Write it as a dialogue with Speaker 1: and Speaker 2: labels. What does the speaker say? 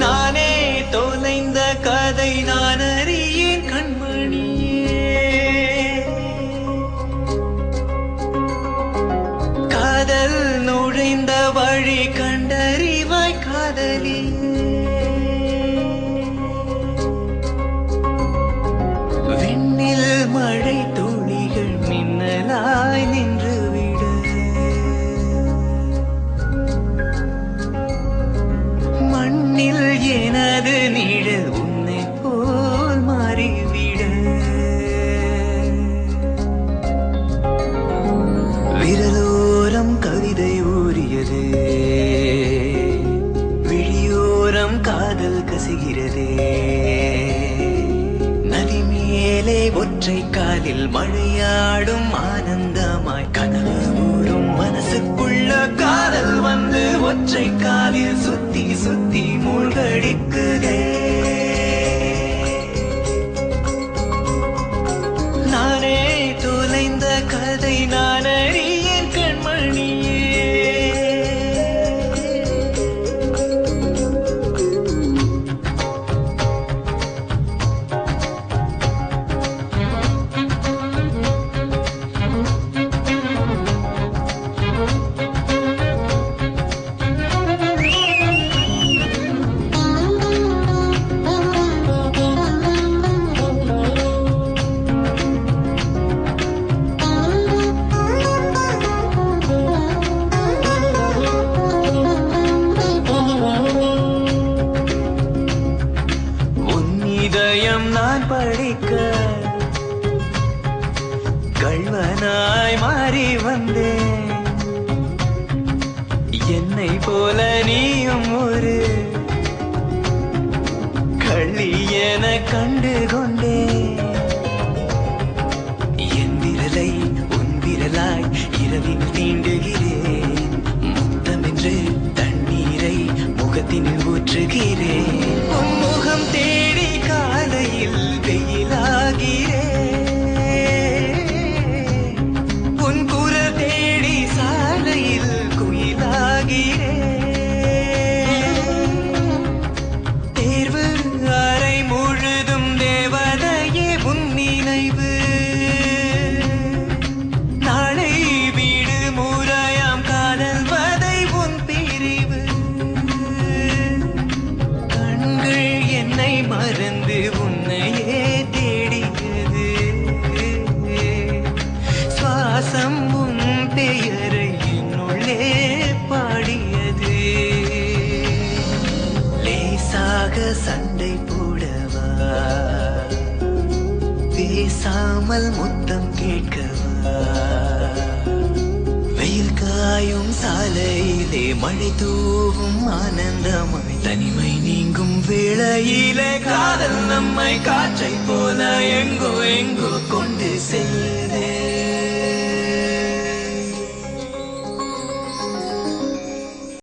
Speaker 1: நானே தொலைந்த கதை நான் அறியேன் கண்மணியே. காதல் நுழைந்த வழி கண்டறிவாய் காதலி. விண்ணில் மழை துளிகள் மின்னலாய் நின்றுவிட, மண்ணில் எனது நிழல் உன்னை போல் மாறிவிட, விரலோரம் கவிதை ஊறியது, விழியோரம் காதல் கசிகிறதே. நதி மேலே ஒற்றை காலில் மழையாடும் ஆனந்தமாய் கனவு ஊறும் மனசுக்குள்ள காதல் வந்து ஒற்றை காலில் சுத்தி சுத்தி மூழ்கடிக்குதே. நானே தொலைந்த கதை நான் அறியேன் கண்மணியே. இதயம் நான் படிக்க கள்வனாய் மாறி வந்தேன். என்னை போல நீயும் ஒரு கள்ளி என கண்டு கொண்டேன். என் விரலை உன் விரலாய் இரவில் தீண்டுகிறேன். முத்தமென்று தண்ணீரை முகத்தினில் ஊற்றுகிறேன். உன் முகம் தேடி காலையில் வெயிலாகிறேன். உன் குரல் தேடி சாலையில் குயிலாகிறேன். தேர்வு அறை முழுதும் தேவதையே உன் நினைவு. நாளை வீடு முறையாம் காதல் வதை உன் பிரிவு. கண்கள் என்னை மறந்து உன்னையே தேடியது. சுவாசம் உன் பெயரை என்னுள்ளே பாடியது. லேசாக சண்டை போடவா, பேசாமல் முத்தம் கேட்கவா. வெயில் காயும் சாலையிலே மழை தூவும் ஆனந்தமாய் தனிமை நீங்கும் வேளையிலே காதல் நம்மை காற்றை போல எங்கோ எங்கோ கொண்டு செல்லும்.